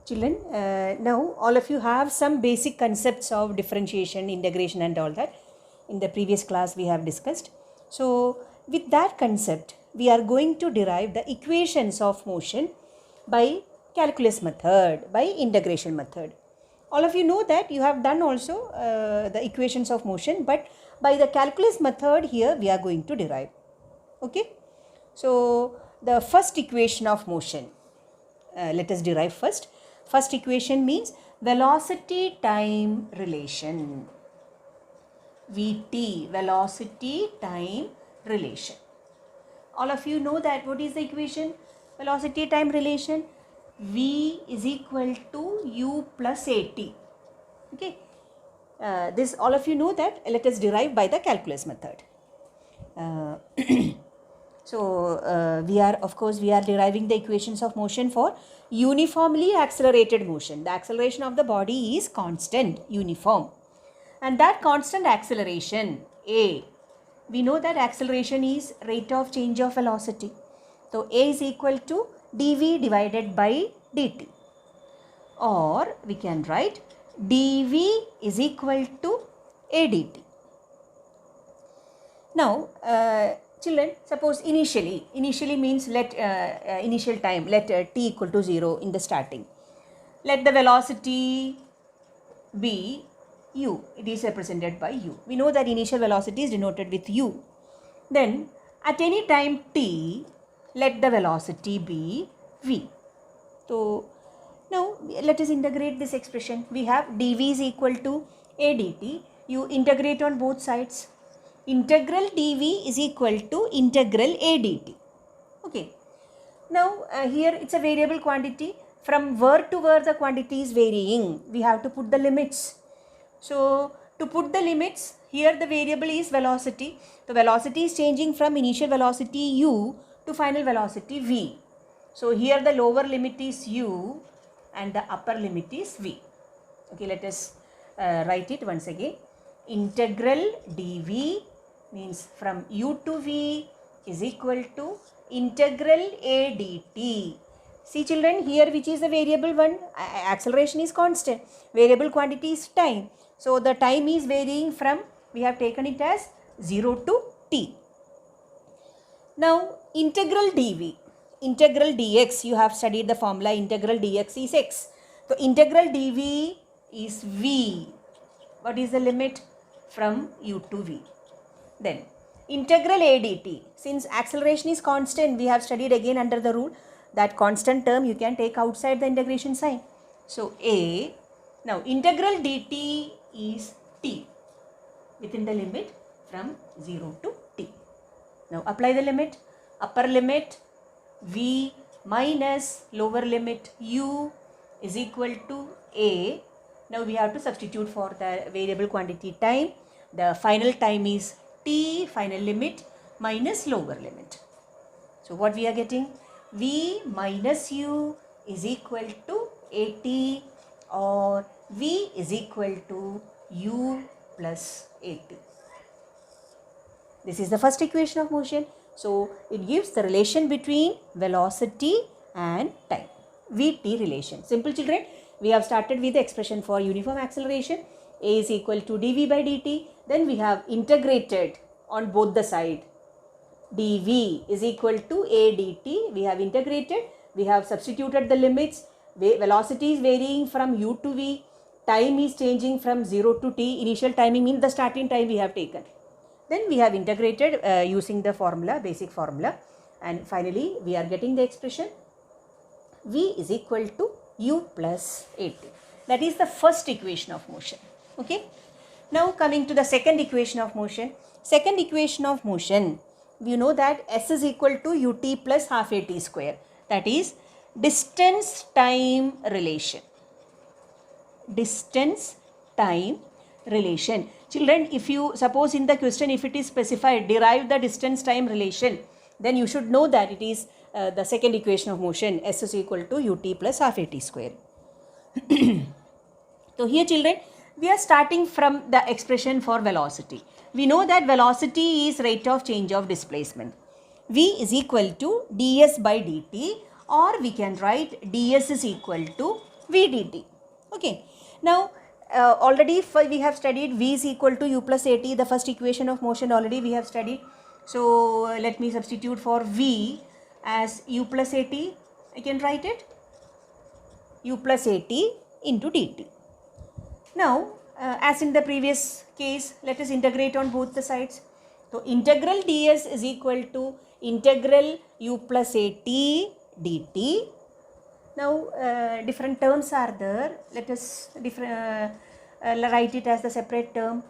Children, now all of you have some basic concepts of differentiation, integration and all that. In the previous class we have discussed. So with that concept, we are going to derive the equations of motion by calculus method, by integration method. All of you know that you have done also the equations of motion, but by the calculus method here we are going to derive. Okay. So the first equation of motion, let us derive first. First equation means velocity time relation. VT, velocity time relation. All of you know that. What is the equation? Velocity time relation. V is equal to U plus AT. Okay. This all of you know that. Let us derive by the calculus method. So we are deriving the equations of motion for uniformly accelerated motion. The acceleration of the body is constant, uniform, and that constant acceleration A, we know that acceleration is rate of change of velocity. So A is equal to dv divided by dt, or we can write dv is equal to a dt. Now children, suppose initially means let initial time, let t equal to 0 in the starting. Let the velocity be u, it is represented by u. We know that initial velocity is denoted with u. Then at any time t, let the velocity be v. So now let us integrate this expression. We have dv is equal to a dt. You integrate on both sides. Integral dv is equal to integral a dt. Okay. Now here it's a variable quantity. From where to where the quantity is varying, we have to put the limits. So to put the limits, here the variable is velocity. The velocity is changing from initial velocity u to final velocity v. So here the lower limit is u and the upper limit is v. Okay, let us write it once again. Integral dv means from u to v is equal to integral a dt. See children, here which is the variable one? Acceleration is constant. Variable quantity is time. So the time is varying from, we have taken it as 0 to t. Now integral dv, integral dx, you have studied the formula, integral dx is x. So integral dv is v. What is the limit? From u to v. Then integral a dt, since acceleration is constant, we have studied again under the rule that constant term you can take outside the integration sign. So a, now integral dt is t within the limit from 0 to t. Now apply the limit. Upper limit v minus lower limit u is equal to a. Now we have to substitute for the variable quantity time. The final time is t, final limit minus lower limit. So what we are getting? V minus u is equal to at, or v is equal to u plus at. This is the first equation of motion. So it gives the relation between velocity and time, Vt relation. Simple children, we have started with the expression for uniform acceleration. A is equal to dv by dt. Then we have integrated on both the side. dv is equal to a dt. We have integrated. We have substituted the limits. Velocity is varying from u to v. Time is changing from 0 to t. Initial timing means the starting time we have taken. Then we have integrated using the formula, basic formula. And finally, we are getting the expression v is equal to u plus at. That is the first equation of motion. Okay. Now coming to the second equation of motion. Second equation of motion, we know that s is equal to ut plus half at square. That is distance time relation. Distance time relation. Children, if you suppose in the question, if it is specified, derive the distance time relation, then you should know that it is the second equation of motion, s is equal to ut plus half at square. So here children, we are starting from the expression for velocity. We know that velocity is rate of change of displacement. V is equal to ds by dt, or we can write ds is equal to v dt. Okay. Now already we have studied v is equal to u plus at, the first equation of motion already we have studied. So let me substitute for v as u plus at. I can write it u plus at into dt. Now as in the previous case, let us integrate on both the sides. So integral ds is equal to integral u plus at dt. Now different terms are there. Let us write it as the separate term.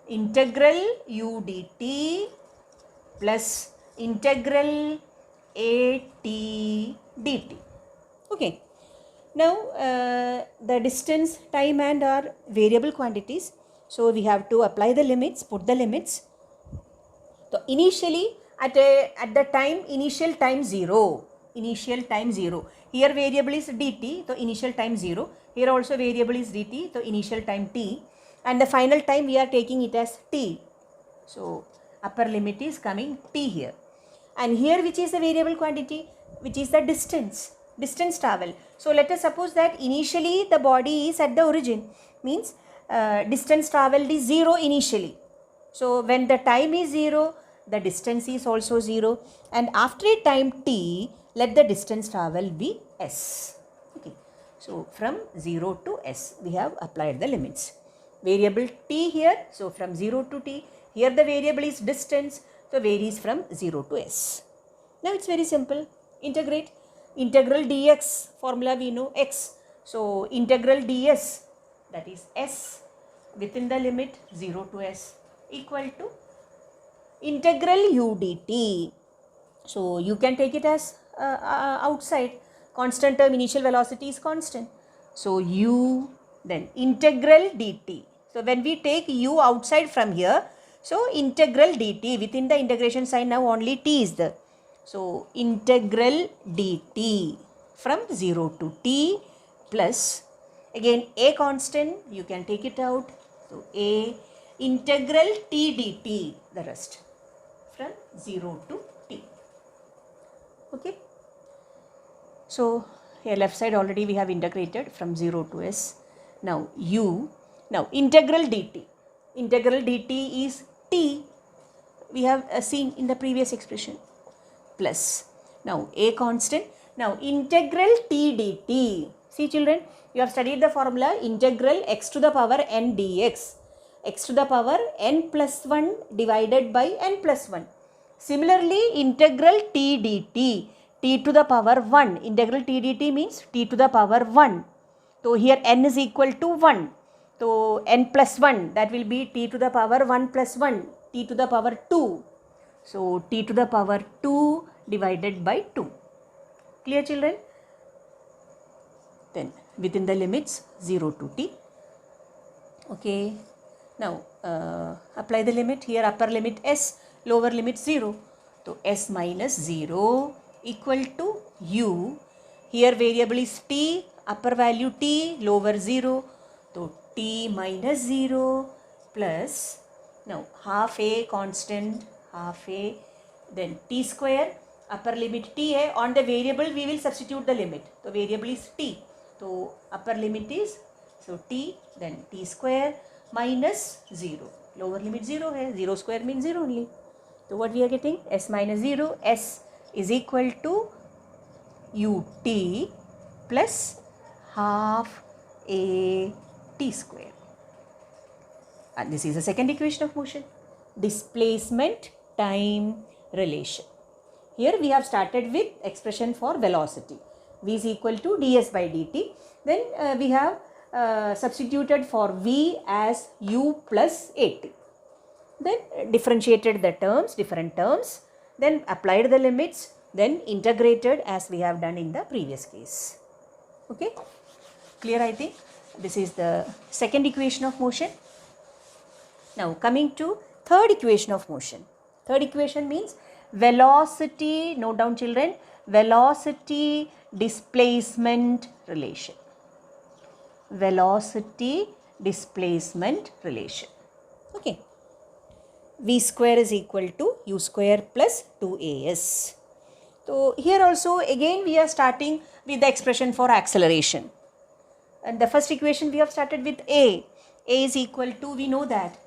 Integral u dt plus integral at dt. Okay. Now the distance, time and are variable quantities. So we have to apply the limits, put the limits. So initially at the time, initial time 0. Here variable is dt, so initial time 0. Here also variable is dt, so initial time t. And the final time we are taking it as t. So upper limit is coming t here. And here which is the variable quantity? Which is the distance travel. So let us suppose that initially the body is at the origin. Means distance traveled is 0 initially. So when the time is 0, the distance is also 0. And after a time t, let the distance travel be s. Okay. So from 0 to s, we have applied the limits. Variable t here, so from 0 to t. Here the variable is distance, so varies from 0 to s. Now it's very simple. Integrate. Integral dx, formula we know x. So integral ds, that is s within the limit 0 to s, equal to integral u dt. So you can take it as outside. Constant term, initial velocity is constant. So u, then integral dt. So when we take u outside from here, so integral dt, within the integration sign now only t is there. So integral dt from 0 to t plus, again a constant, you can take it out. So a integral t dt, the rest from 0 to t. Okay. So here left side already we have integrated from 0 to s. Now u, now integral dt. Integral dt is t. We have seen in the previous expression. Plus, now a constant. Now integral t dt. See children, you have studied the formula integral x to the power n dx. X to the power n plus 1 divided by n plus 1. Similarly, integral t dt, t to the power 1. Integral t dt means t to the power 1. So here n is equal to 1. So n plus 1, that will be t to the power 1 plus 1, t to the power 2. So t to the power 2 divided by 2. Clear children? Then within the limits 0 to t. Okay. Now apply the limit. Here upper limit s, lower limit 0. So s minus 0 equal to u. Here variable is t, upper value t, lower 0. So t minus 0 plus, now half a constant, half a, then t square, upper limit t hai. On the variable we will substitute the limit. So variable is t. So upper limit is, so t, then t square minus 0. Lower limit 0 hai. 0 square means 0 only. So what we are getting? S minus 0. S is equal to ut plus half a t square. And this is the second equation of motion. Displacement time relation. Here we have started with expression for velocity. V is equal to ds by dt. Then we have substituted for v as u plus at. Then differentiated the terms, different terms. Then applied the limits. Then integrated as we have done in the previous case. Okay. Clear, I think. This is the second equation of motion. Now coming to third equation of motion. Third equation means velocity, note down children, velocity displacement relation. Velocity displacement relation. Okay. V square is equal to u square plus 2as. So here also again we are starting with the expression for acceleration. And the first equation we have started with A. A is equal to, we know that,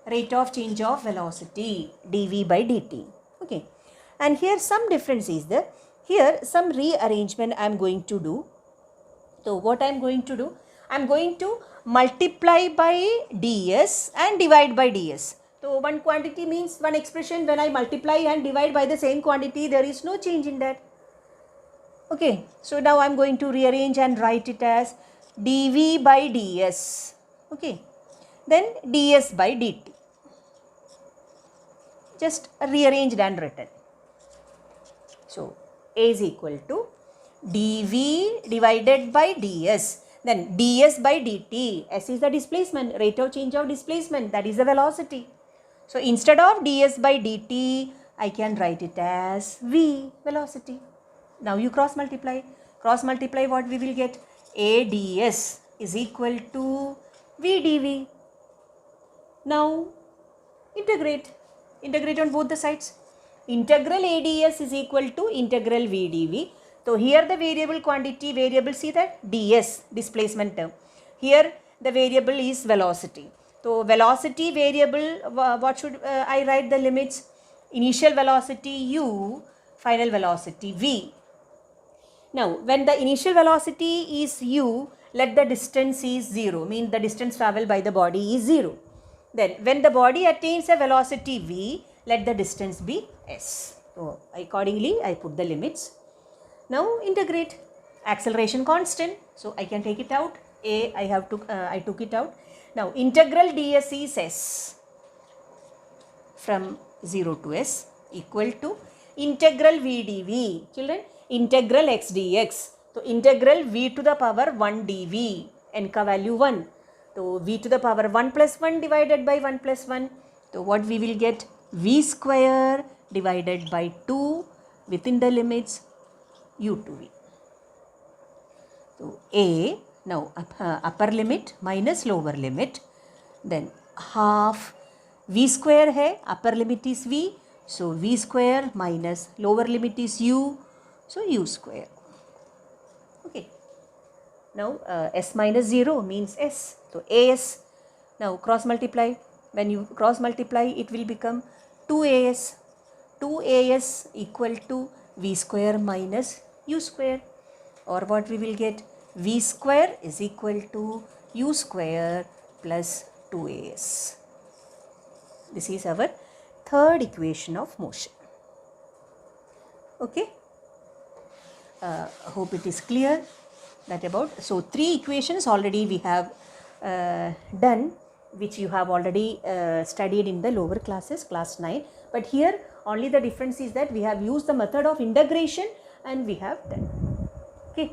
rate of change of velocity, dv by dt. Okay. And here some difference is there. Here some rearrangement I am going to do. So what I am going to do? I am going to multiply by ds and divide by ds. So one quantity means one expression, when I multiply and divide by the same quantity, there is no change in that. Okay, so now I am going to rearrange and write it as dv by ds. Okay, then ds by dt. Just rearranged and written. So A is equal to dv divided by ds. Then ds by dt. S is the displacement, rate of change of displacement, that is the velocity. So instead of ds by dt, I can write it as v, velocity. Now you cross multiply. Cross multiply, what we will get? A ds is equal to v dv. Now integrate. Integrate on both the sides. Integral ADS is equal to integral V dv. So here the variable quantity, see that ds, displacement term. Here the variable is velocity. So velocity variable, what should I write the limits? Initial velocity u, final velocity v. Now when the initial velocity is u, let the distance is 0, means the distance travelled by the body is 0. Then when the body attains a velocity v, let the distance be s. So accordingly I put the limits. Now integrate. Acceleration constant, so I can take it out. A I took it out. Now integral ds is s from 0 to s equal to integral v dv. Children, integral x dx. So integral v to the power 1 dv, n ka value 1. So v to the power 1 plus 1 divided by 1 plus 1. So what we will get? V square divided by 2 within the limits u to v. So A, now upper limit minus lower limit, then half v square hai, upper limit is v, so v square minus lower limit is u, so u square. Okay. Now s minus 0 means s, so as. Now cross multiply. When you cross multiply, it will become 2as. 2as equal to v square minus u square, or what we will get? V square is equal to u square plus 2as. This is our third equation of motion. Okay. Hope it is clear that about. So 3 equations already we have done, which you have already studied in the lower classes, class 9. But here only the difference is that we have used the method of integration and we have done. Okay.